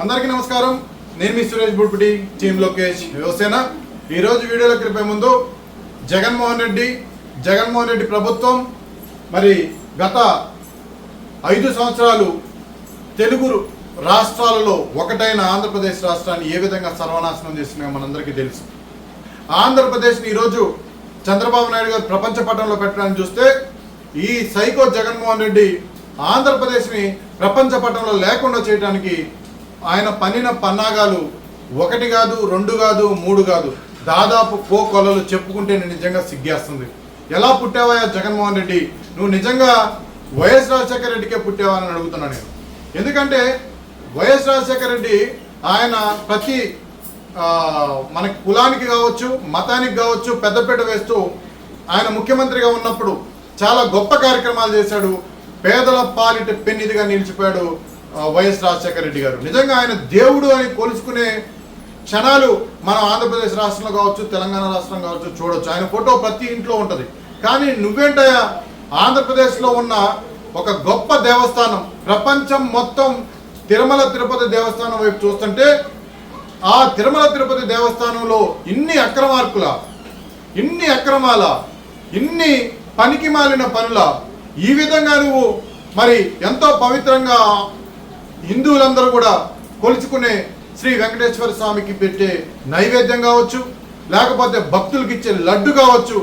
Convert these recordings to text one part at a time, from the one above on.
అందరికీ నమస్కారం. నేను మీ సురేష్ బుడ్పుటి, టీమ్ లోకేష్ యువసేన. ఈరోజు వీడియోలోకి వెళ్ళే ముందు జగన్మోహన్ రెడ్డి ప్రభుత్వం మరి గత 5 సంవత్సరాలు తెలుగు రాష్ట్రాలలో ఒకటైన ఆంధ్రప్రదేశ్ రాష్ట్రాన్ని ఏ విధంగా సర్వనాశనం చేస్తున్నాయో మనందరికీ తెలుసు. ఆంధ్రప్రదేశ్ని ఈరోజు చంద్రబాబు నాయుడు గారు ప్రపంచ పటంలో పెట్టడానికి చూస్తే ఈ సైకో జగన్మోహన్ రెడ్డి ఆంధ్రప్రదేశ్ని ప్రపంచ పటంలో లేకుండా చేయడానికి ఆయన పన్నిన పన్నాగాలు 1 కాదు, 2 కాదు, 3 కాదు, దాదాపు కోకొలలు చెప్పుకుంటే నిజంగా సిగ్గేస్తుంది. ఎలా పుట్టావా జగన్మోహన్ రెడ్డి? నువ్వు నిజంగా వైఎస్ రాజశేఖర రెడ్డికే పుట్టావా అని అడుగుతున్నాను నేను. ఎందుకంటే వైఎస్ రాజశేఖర రెడ్డి ఆయన ప్రతి మనకి కులానికి కావచ్చు, మతానికి కావచ్చు పెద్దపీట వేస్తూ ఆయన ముఖ్యమంత్రిగా ఉన్నప్పుడు చాలా గొప్ప కార్యక్రమాలు చేశాడు. పేదల పాలిట పెన్నిదిగా నిలిచిపోయాడు వైఎస్ రాజశేఖర రెడ్డి గారు. నిజంగా ఆయన దేవుడు అని కొలుచుకునే క్షణాలు మనం ఆంధ్రప్రదేశ్ రాష్ట్రంలో కావచ్చు, తెలంగాణ రాష్ట్రం కావచ్చు చూడొచ్చు. ఆయన ఫోటో ప్రతి ఇంట్లో ఉంటుంది. కానీ నువ్వేంటయ్యా ఆంధ్రప్రదేశ్లో ఉన్న ఒక గొప్ప దేవస్థానం, ప్రపంచం మొత్తం తిరుమల తిరుపతి దేవస్థానం వైపు చూస్తుంటే ఆ తిరుమల తిరుపతి దేవస్థానంలో ఇన్ని అక్రమాల, ఇన్ని పనికి మాలిన పనుల, ఈ విధంగా నువ్వు మరి ఎంతో పవిత్రంగా హిందువులందరూ కూడా కొలుచుకునే శ్రీ వెంకటేశ్వర స్వామికి పెట్టే నైవేద్యం కావచ్చు, లేకపోతే భక్తులకి ఇచ్చే లడ్డు కావచ్చు,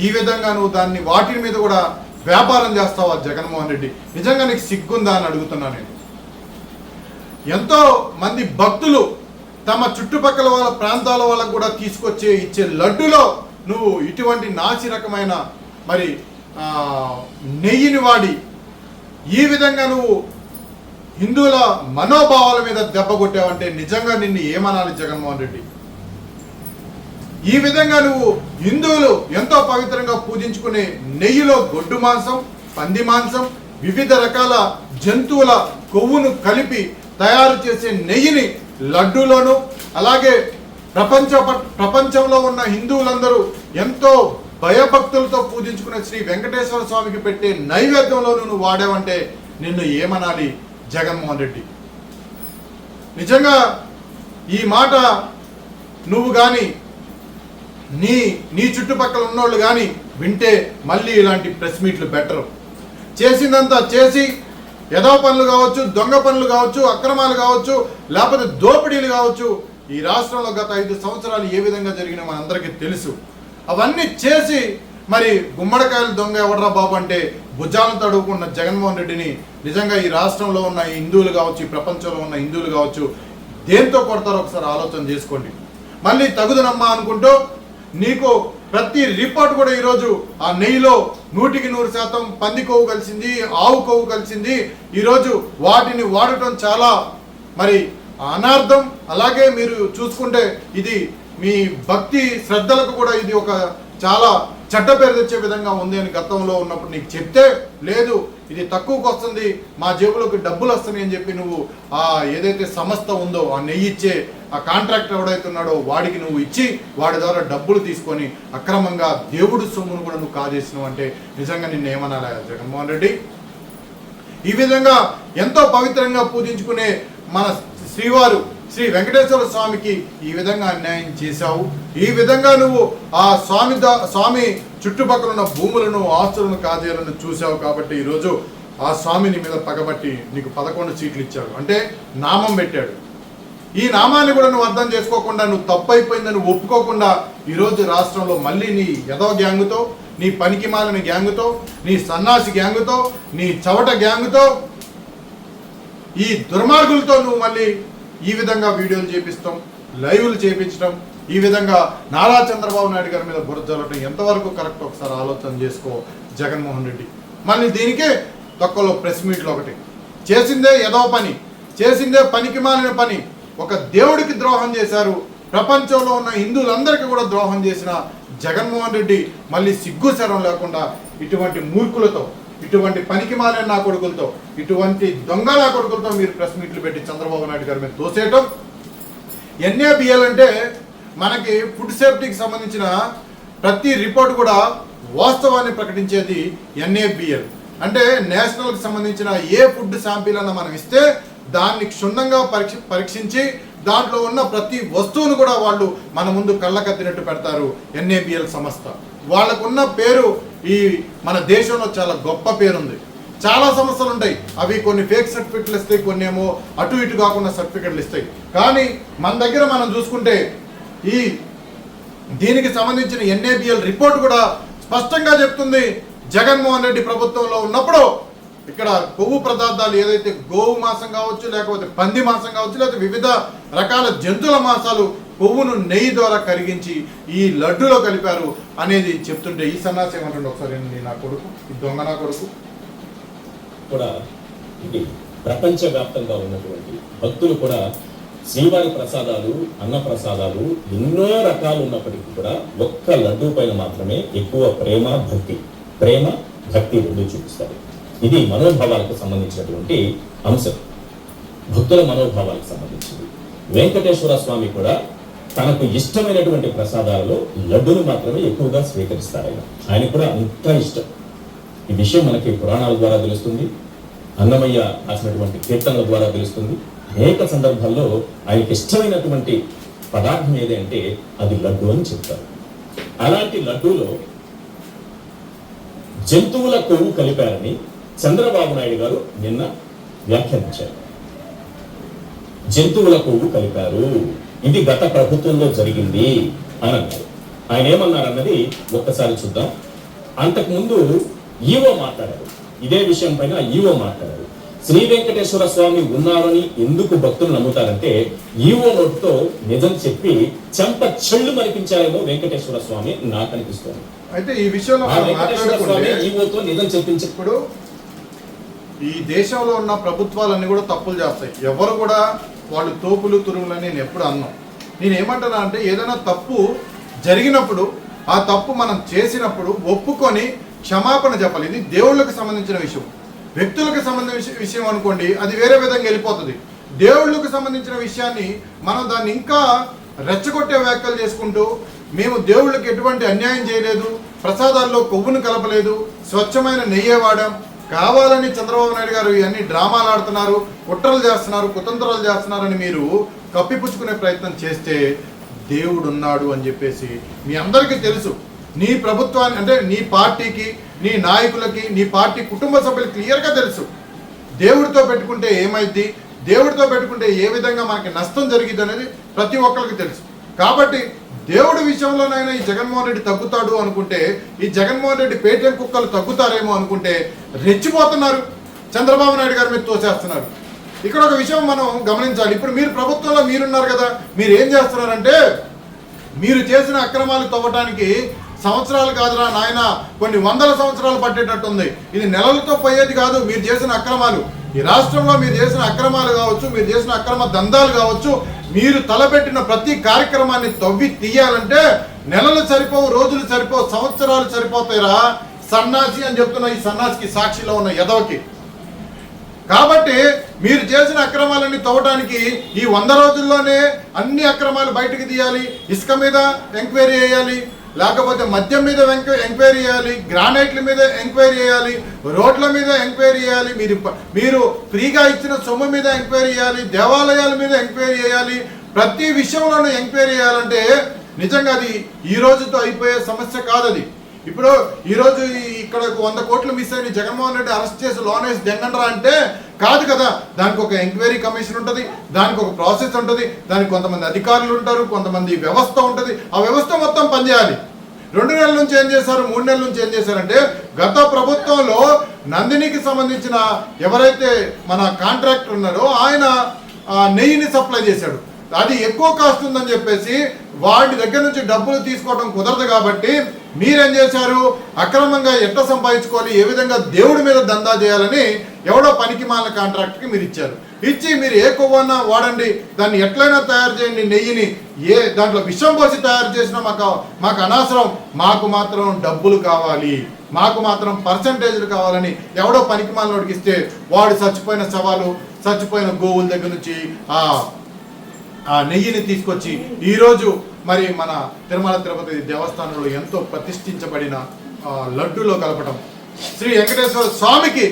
ఈ విధంగా నువ్వు దాన్ని వాటి మీద కూడా వ్యాపారం చేస్తావా జగన్మోహన్ రెడ్డి? నిజంగా నీకు సిగ్గుందా అని అడుగుతున్నా నేను. ఎంతో మంది భక్తులు తమ చుట్టుపక్కల వాళ్ళ ప్రాంతాల వాళ్ళకు కూడా ఇచ్చే లడ్డులో నువ్వు ఇటువంటి నాసి రకమైన మరి నెయ్యిని వాడి ఈ విధంగా నువ్వు హిందువుల మనోభావాల మీద దెబ్బ కొట్టావంటే నిజంగా నిన్ను ఏమనాలి జగన్మోహన్ రెడ్డి? ఈ విధంగా నువ్వు హిందువులు ఎంతో పవిత్రంగా పూజించుకునే నెయ్యిలో గొడ్డు మాంసం, పంది మాంసం, వివిధ రకాల జంతువుల కొవ్వును కలిపి తయారు చేసే నెయ్యిని లడ్డూలోను, అలాగే ప్రపంచంలో ఉన్న హిందువులందరూ ఎంతో భయభక్తులతో పూజించుకునే శ్రీ వెంకటేశ్వర స్వామికి పెట్టే నైవేద్యంలోనూ నువ్వు వాడావంటే నిన్ను ఏమనాలి జగన్మోహన్ రెడ్డి? నిజంగా ఈ మాట నువ్వు కానీ నీ చుట్టుపక్కల ఉన్నోళ్ళు కానీ వింటే మళ్ళీ ఇలాంటి ప్రెస్ మీట్లు బెటరు. చేసిందంతా చేసి ఏదో పనులు కావచ్చు, దొంగ పనులు కావచ్చు, అక్రమాలు కావచ్చు, లేకపోతే దోపిడీలు కావచ్చు, ఈ రాష్ట్రంలో గత 5 సంవత్సరాలు ఏ విధంగా జరిగినా మనందరికీ తెలుసు. అవన్నీ చేసి మరి గుమ్మడికాయలు దొంగ ఎవడరా బాబు అంటే భుజాలను తడువుకున్న జగన్మోహన్ రెడ్డిని నిజంగా ఈ రాష్ట్రంలో ఉన్న హిందువులు కావచ్చు, ఈ ప్రపంచంలో ఉన్న హిందువులు కావచ్చు దేంతో కొడతారో ఒకసారి ఆలోచన చేసుకోండి. మళ్ళీ తగుదనమ్మా అనుకుంటూ నీకు ప్రతి రిపోర్ట్ కూడా ఈరోజు ఆ నెయ్యిలో 100% పంది కొవ్వు కలిసింది, ఆవు కొవ్వు కలిసింది. ఈరోజు వాటిని వాడటం చాలా మరి అనార్థం. అలాగే మీరు చూసుకుంటే ఇది మీ భక్తి శ్రద్ధలకు కూడా ఇది ఒక చాలా చెడ్డ పేరు తెచ్చే విధంగా ఉంది అని గతంలో ఉన్నప్పుడు నీకు చెప్తే, లేదు ఇది తక్కువకు వస్తుంది, మా జేబులోకి డబ్బులు వస్తున్నాయి అని చెప్పి నువ్వు ఆ ఏదైతే సంస్థ ఉందో ఆ నెయ్యి ఇచ్చే ఆ కాంట్రాక్టర్ ఎవడైతే ఉన్నాడో వాడికి నువ్వు ఇచ్చి వాడి ద్వారా డబ్బులు తీసుకొని అక్రమంగా దేవుడు సొమ్మును కూడా నువ్వు కాజేసినావు అంటే నిజంగా నిన్ను ఏమనాలా జగన్మోహన్ రెడ్డి? ఈ విధంగా ఎంతో పవిత్రంగా పూజించుకునే మన శ్రీవారు శ్రీ వెంకటేశ్వర స్వామికి ఈ విధంగా అన్యాయం చేశావు. ఈ విధంగా నువ్వు ఆ స్వామి చుట్టుపక్కల ఉన్న భూములను, ఆస్తులను కాజేయాలని చూసావు. కాబట్టి ఈరోజు ఆ స్వామిని మీద పగబట్టి నీకు 11 సీట్లు ఇచ్చాడు, అంటే నామం పెట్టాడు. ఈ నామాన్ని కూడా నువ్వు అర్థం చేసుకోకుండా, నువ్వు తప్పు అయిపోయిందని ఒప్పుకోకుండా ఈరోజు రాష్ట్రంలో మళ్ళీ నీ యదో గ్యాంగుతో, నీ పనికి మాలిన గ్యాంగుతో, నీ సన్నాసి గ్యాంగుతో, నీ చవట గ్యాంగుతో, ఈ దుర్మార్గులతో నువ్వు మళ్ళీ ఈ విధంగా వీడియోలు చేపిస్తాం, లైవ్లు చేపించడం, ఈ విధంగా నారా చంద్రబాబు నాయుడు గారి మీద బురద జల్లటం ఎంతవరకు కరెక్ట్ ఒకసారి ఆలోచన చేసుకో జగన్మోహన్ రెడ్డి. మళ్ళీ దీనికే తక్కువలో ప్రెస్ మీట్లు ఒకటి చేసిందే ఏదో పని, చేసిందే పనికి మాలిన పని. ఒక దేవుడికి ద్రోహం చేశారు, ప్రపంచంలో ఉన్న హిందువులందరికీ కూడా ద్రోహం చేసిన జగన్మోహన్ రెడ్డి మళ్ళీ సిగ్గు శరం లేకుండా ఇటువంటి మూర్ఖులతో, ఇటువంటి పనికి మాలిన నా కొడుకులతో, ఇటువంటి దొంగ నా కొడుకులతో మీరు ప్రెస్ మీట్లు పెట్టి చంద్రబాబు నాయుడు గారి మీద తోసేయటం. NABL అంటే మనకి ఫుడ్ సేఫ్టీకి సంబంధించిన ప్రతి రిపోర్ట్ కూడా వాస్తవాన్ని ప్రకటించేది NABL. అంటే నేషనల్కి సంబంధించిన ఏ ఫుడ్ శాంపిల్ అన్న మనం ఇస్తే దాన్ని క్షుణ్ణంగా పరీక్షించి దాంట్లో ఉన్న ప్రతి వస్తువును కూడా వాళ్ళు మన ముందు కళ్ళకద్దినట్టు పెడతారు. NABL సంస్థ వాళ్ళకున్న పేరు ఈ మన దేశంలో చాలా గొప్ప పేరుంది. చాలా సంస్థలు ఉంటాయి, అవి కొన్ని ఫేక్ సర్టిఫికెట్లు ఇస్తాయి, కొన్ని ఏమో అటు ఇటు కాకుండా సర్టిఫికెట్లు ఇస్తాయి. కానీ మన దగ్గర మనం చూసుకుంటే ఈ దీనికి సంబంధించిన NABL రిపోర్ట్ కూడా స్పష్టంగా చెప్తుంది, జగన్మోహన్ రెడ్డి ప్రభుత్వంలో ఉన్నప్పుడు ఇక్కడ కొవ్వు పదార్థాలు ఏదైతే గోవు మాంసం కావచ్చు, లేకపోతే పంది మాంసం కావచ్చు, లేకపోతే వివిధ రకాల జంతువుల మాంసాలు కొవ్వును నెయ్యి ద్వారా కరిగించి ఈ లడ్డులో కలిపారు అనేది చెప్తుంటే ఈ సన్నాసి ఏమంటుండే ఒకసారి నా కొడుకు, ఈ దొంగ నా కొడుకు కూడా ఇది ప్రపంచవ్యాప్తంగా ఉన్నటువంటి భక్తులు కూడా శ్రీవారి ప్రసాదాలు, అన్న ప్రసాదాలు ఎన్నో రకాలు ఉన్నప్పటికీ కూడా ఒక్క లడ్డూ పైన మాత్రమే ఎక్కువ ప్రేమ భక్తి రెండు చూపిస్తారు. ఇది మనోభావాలకు సంబంధించినటువంటి అంశం, భక్తుల మనోభావాలకు సంబంధించింది. వెంకటేశ్వర స్వామి కూడా తనకు ఇష్టమైనటువంటి ప్రసాదాలలో లడ్డును మాత్రమే ఎక్కువగా స్వీకరిస్తారు. ఆయన కూడా అంత ఇష్టం. ఈ విషయం మనకి పురాణాల ద్వారా తెలుస్తుంది, అన్నమయ్య రాసినటువంటి కీర్తనల ద్వారా తెలుస్తుంది. అనేక సందర్భాల్లో ఆయనకి ఇష్టమైనటువంటి పదార్థం ఏదంటే అది లడ్డు అని చెప్తారు. అలాంటి లడ్డూలో జంతువుల కొవ్వు కలిపారని చంద్రబాబు నాయుడు గారు నిన్న వ్యాఖ్యానించారు. జంతువుల కొవ్వు కలిపారు, ఇది గత ప్రభుత్వంలో జరిగింది అని అన్నారు. ఆయన ఏమన్నారన్నది ఒక్కసారి చూద్దాం. అంతకుముందు ఈవో మాట్లాడారు, ఇదే విషయం పైన ఈవో మాట్లాడారు. శ్రీ వెంకటేశ్వర స్వామి ఉన్నారని ఎందుకు భక్తులు నమ్ముతారంటే ఈవో నోటితో నిజం చెప్పి చెంప చెళ్ళు మరిపించారేమో వెంకటేశ్వర స్వామి నాకు అనిపిస్తుంది. అయితే ఈ విషయంలో ఈవోతో నిజం చెప్పించినప్పుడు ఈ దేశంలో ఉన్న ప్రభుత్వాలన్నీ కూడా తప్పులు చేస్తాయి. ఎవరు కూడా వాళ్ళు తోపులు తురుములని నేను ఎప్పుడు అన్నాం. నేను ఏమంటున్నా అంటే ఏదైనా తప్పు జరిగినప్పుడు ఆ తప్పు మనం చేసినప్పుడు ఒప్పుకొని క్షమాపణ చెప్పాలి. ఇది దేవుళ్ళకి సంబంధించిన విషయం. వ్యక్తులకు సంబంధించిన విషయం అనుకోండి, అది వేరే విధంగా వెళ్ళిపోతుంది. దేవుళ్ళకు సంబంధించిన విషయాన్ని మనం దాన్ని ఇంకా రెచ్చగొట్టే వ్యాఖ్యలు చేసుకుంటూ మేము దేవుళ్ళకి ఎటువంటి అన్యాయం చేయలేదు, ప్రసాదాల్లో కొవ్వును కలపలేదు, స్వచ్ఛమైన నెయ్యే వాడాం, కావాలని చంద్రబాబు నాయుడు గారు ఇవన్నీ డ్రామాలు ఆడుతున్నారు, కుట్రలు చేస్తున్నారు, కుతంత్రాలు చేస్తున్నారని మీరు కప్పిపుచ్చుకునే ప్రయత్నం చేస్తే దేవుడు ఉన్నాడు అని చెప్పేసి మీ అందరికీ తెలుసు. నీ ప్రభుత్వాన్ని అంటే నీ పార్టీకి, నీ నాయకులకి, నీ పార్టీ కుటుంబ సభ్యులకి క్లియర్గా తెలుసు దేవుడితో పెట్టుకుంటే ఏమైద్ది, దేవుడితో పెట్టుకుంటే ఏ విధంగా మనకి నష్టం జరిగింది అనేది ప్రతి ఒక్కరికి తెలుసు. కాబట్టి దేవుడి విషయంలోనైనా ఈ జగన్మోహన్ రెడ్డి తగ్గుతాడు అనుకుంటే, ఈ జగన్మోహన్ రెడ్డి పేటీఎం కుక్కలు తగ్గుతారేమో అనుకుంటే రెచ్చిపోతున్నారు, చంద్రబాబు నాయుడు గారి మీద తోసేస్తున్నారు. ఇక్కడ ఒక విషయం మనం గమనించాలి. ఇప్పుడు మీరు ప్రభుత్వంలో మీరున్నారు కదా, మీరు ఏం చేస్తున్నారంటే మీరు చేసిన అక్రమాలు తవ్వటానికి సంవత్సరాలు కాదురా నాయన, కొన్ని వందల సంవత్సరాలు పట్టేటట్టుంది. ఇది నెలలతో పోయేది కాదు. మీరు చేసిన అక్రమాలు, ఈ రాష్ట్రంలో మీరు చేసిన అక్రమాలు కావచ్చు, మీరు చేసిన అక్రమ దందాలు కావచ్చు, మీరు తలపెట్టిన ప్రతి కార్యక్రమాన్ని తవ్వి తీయాలంటే నెలలు సరిపోవు, రోజులు సరిపోవు, సంవత్సరాలు సరిపోతాయిరా సన్నాసి అని చెప్తున్న ఈ సన్నాసికి సాక్షిలో ఉన్న ఎదవకి. కాబట్టి మీరు చేసిన అక్రమాలన్నీ తవ్వడానికి ఈ 100 రోజుల్లోనే అన్ని అక్రమాలు బయటకు తీయాలి. ఇసుక మీద ఎంక్వైరీ చేయాలి, లేకపోతే మద్యం మీద ఎంక్వైరీ చేయాలి, గ్రానైట్ల మీద ఎంక్వైరీ చేయాలి, రోడ్ల మీద ఎంక్వైరీ చేయాలి, మీరు ఫ్రీగా ఇచ్చిన సొమ్ము మీద ఎంక్వైరీ చేయాలి, దేవాలయాల మీద ఎంక్వైరీ చేయాలి. ప్రతి విషయంలోనూ ఎంక్వైరీ చేయాలంటే నిజంగా అది ఈ రోజుతో అయిపోయే సమస్య కాదు. అది ఇప్పుడు ఈరోజు ఇక్కడ 100 కోట్లు మిస్ అయిన జగన్మోహన్ రెడ్డి అరెస్ట్ చేసి లోన్ వేసి దెంగండ్రా అంటే కాదు కదా. దానికి ఒక ఎంక్వైరీ కమిషన్ ఉంటుంది, దానికి ఒక ప్రాసెస్ ఉంటుంది, దానికి కొంతమంది అధికారులు ఉంటారు, కొంతమంది వ్యవస్థ ఉంటుంది. ఆ వ్యవస్థ మొత్తం పనిచేయాలి. 2 నెలల నుంచి ఏం చేశారు, 3 నెలల నుంచి ఏం చేశారంటే గత ప్రభుత్వంలో నందినికి సంబంధించిన ఎవరైతే మన కాంట్రాక్టర్ ఉన్నారో ఆయన నెయ్యిని సప్లై చేశాడు. అది ఎక్కువ కాస్ట్ ఉందని చెప్పేసి వాడి దగ్గర నుంచి డబ్బులు తీసుకోవడం కుదరదు. కాబట్టి మీరేం చేశారు, అక్రమంగా ఎట్లా సంపాదించుకోవాలి, ఏ విధంగా దేవుడి మీద దందా చేయాలని ఎవడో పనికి మాలిన కాంట్రాక్ట్కి మీరు ఇచ్చారు. ఇచ్చి మీరు ఏ కొవ్వన్నా వాడండి, దాన్ని ఎట్లయినా తయారు చేయండి, నెయ్యిని ఏ దాంట్లో విషం పోసి తయారు చేసినా మాకు అనవసరం, మాకు మాత్రం డబ్బులు కావాలి, మాకు మాత్రం పర్సంటేజ్లు కావాలని ఎవడో పనికి మాలినోడికి ఇస్తే వాడు చచ్చిపోయిన శవాలు, చచ్చిపోయిన గోవుల దగ్గర నుంచి ఆ నెయ్యిని తీసుకొచ్చి ఈరోజు మరి మన తిరుమల తిరుపతి దేవస్థానంలో ఎంతో ప్రతిష్ఠించబడిన లడ్డూలో కలపటం, శ్రీ వెంకటేశ్వర స్వామికి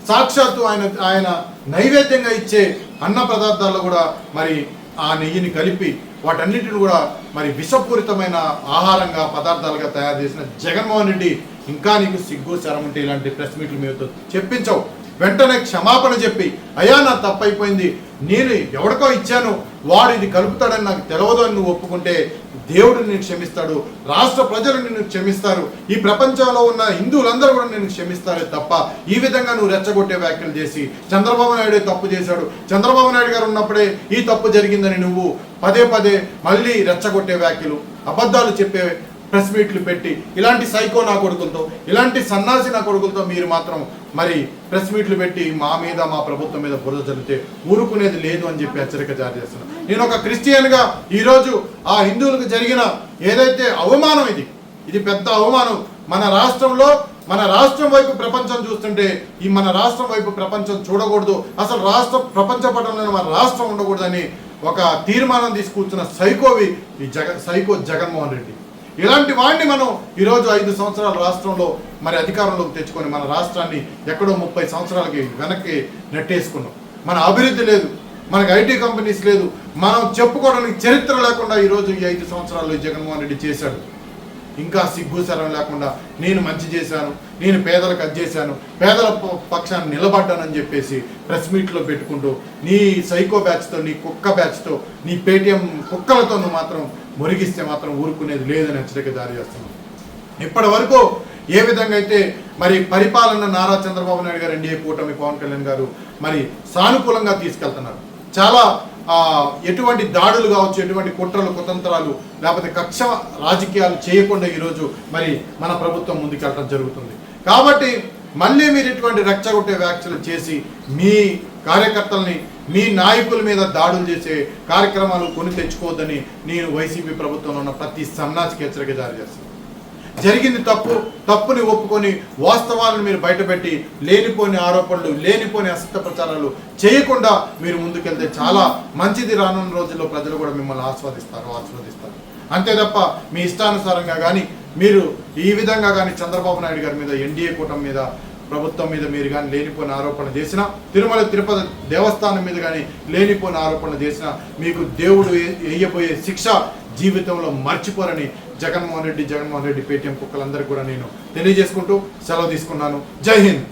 సాక్షాత్తు ఆయన నైవేద్యంగా ఇచ్చే అన్న పదార్థాల్లో కూడా మరి ఆ నెయ్యిని కలిపి వాటన్నిటిని కూడా మరి విషపూరితమైన ఆహారంగా పదార్థాలుగా తయారు చేసిన జగన్మోహన్ రెడ్డి, ఇంకా నీకు సిగ్గు శరం ఉంటే ఇలాంటి ప్రెస్ మీట్లు మీతో చెప్పించవు. వెంటనే క్షమాపణ చెప్పి, అయ్యా నా తప్పైపోయింది, నేను ఎవరికో ఇచ్చాను, వాడు ఇది కలుపుతాడని నాకు తెలియదు అని నువ్వు ఒప్పుకుంటే దేవుడు నిన్ను క్షమిస్తాడు, రాష్ట్ర ప్రజలు నిన్ను క్షమిస్తారు, ఈ ప్రపంచంలో ఉన్న హిందువులందరూ కూడా నిన్ను క్షమిస్తారే తప్ప ఈ విధంగా నువ్వు రెచ్చగొట్టే వ్యాఖ్యలు చేసి చంద్రబాబు నాయుడు తప్పు చేశాడు, చంద్రబాబు నాయుడు గారు ఉన్నప్పుడే ఈ తప్పు జరిగిందని నువ్వు పదే పదే మళ్ళీ రెచ్చగొట్టే వ్యాఖ్యలు, అబద్ధాలు చెప్పే ప్రెస్ మీట్లు పెట్టి ఇలాంటి సైకో నా కొడుకులతో, ఇలాంటి సన్నాసి నా కొడుకులతో మీరు మాత్రం మరి ప్రెస్ మీట్లు పెట్టి మా మీద మా ప్రభుత్వం మీద బురద చల్లితే ఊరుకునేది లేదు అని చెప్పి హెచ్చరిక జారీ చేస్తున్నాను. నేను ఒక క్రిస్టియన్గా ఈరోజు ఆ హిందువులకు జరిగిన ఏదైతే అవమానం, ఇది పెద్ద అవమానం. మన రాష్ట్రంలో మన రాష్ట్రం వైపు ప్రపంచం చూస్తుంటే ఈ మన రాష్ట్రం వైపు ప్రపంచం చూడకూడదు, అసలు ప్రపంచ పటంలో మన రాష్ట్రం ఉండకూడదని ఒక తీర్మానం తీసుకూర్చున్న సైకోవి ఈ సైకో జగన్మోహన్ రెడ్డి. ఇలాంటి వాడిని మనం ఈరోజు 5 సంవత్సరాల రాష్ట్రంలో మరి అధికారంలోకి తెచ్చుకొని మన రాష్ట్రాన్ని ఎక్కడో 30 సంవత్సరాలకి వెనక్కి నెట్టేసుకున్నాం. మన అభివృద్ధి లేదు, మనకు ఐటీ కంపెనీస్ లేదు, మనం చెప్పుకోవడానికి చరిత్ర లేకుండా ఈరోజు ఈ 5 సంవత్సరాల్లో జగన్మోహన్ రెడ్డి చేశాడు. ఇంకా సిగ్గు శరం లేకుండా నేను మంచి చేశాను, నేను పేదలకు అది చేశాను, పేదల పక్షాన్ని నిలబడ్డానని చెప్పేసి ప్రెస్ మీట్లో పెట్టుకుంటూ నీ సైకో బ్యాచ్తో, నీ కుక్క బ్యాచ్తో, నీ పేటీఎం కుక్కలతో నువ్వు మాత్రం మురిగిస్తే మాత్రం ఊరుకునేది లేదని హెచ్చరిక జారీ చేస్తున్నాం. ఇప్పటి వరకు ఏ విధంగా అయితే మరి పరిపాలన నారా చంద్రబాబు నాయుడు గారు, ఎన్డీఏ కూటమి, పవన్ కళ్యాణ్ గారు మరి సానుకూలంగా తీసుకెళ్తున్నారు. చాలా ఎటువంటి దాడులు కావచ్చు, ఎటువంటి కుట్రలు కుతంత్రాలు లేకపోతే కక్ష రాజకీయాలు చేయకుండా ఈరోజు మరి మన ప్రభుత్వం ముందుకెళ్ళడం జరుగుతుంది. కాబట్టి మళ్ళీ మీరు ఇటువంటి రెచ్చగొట్టే వ్యాఖ్యలు చేసి మీ కార్యకర్తల్ని, మీ నాయకుల మీద దాడులు చేసే కార్యక్రమాలు కొని తెచ్చుకోవద్దని నేను వైసీపీ ప్రభుత్వంలో ఉన్న ప్రతి సన్నాసికి హెచ్చరిక జారీ చేస్తాను. జరిగింది తప్పుని ఒప్పుకొని వాస్తవాలను మీరు బయటపెట్టి లేనిపోని ఆరోపణలు, లేనిపోని అసత్య ప్రచారాలు చేయకుండా మీరు ముందుకెళ్తే చాలా మంచిది. రానున్న రోజుల్లో ప్రజలు కూడా మిమ్మల్ని ఆస్వాదిస్తారు. అంతే తప్ప మీ ఇష్టానుసారంగా కానీ మీరు ఈ విధంగా కానీ చంద్రబాబు నాయుడు గారి మీద, ఎన్డీఏ కూటమి మీద, ప్రభుత్వం మీద మీరు కానీ లేనిపోయిన ఆరోపణలు చేసినా, తిరుమల తిరుపతి దేవస్థానం మీద కానీ లేనిపోయిన ఆరోపణలు చేసినా మీకు దేవుడు వేయబోయే శిక్ష జీవితంలో మర్చిపోరని జగన్మోహన్ రెడ్డి పేటీఎం కుక్కలందరికీ కూడా నేను తెలియజేసుకుంటూ సెలవు తీసుకున్నాను. జై హింద్.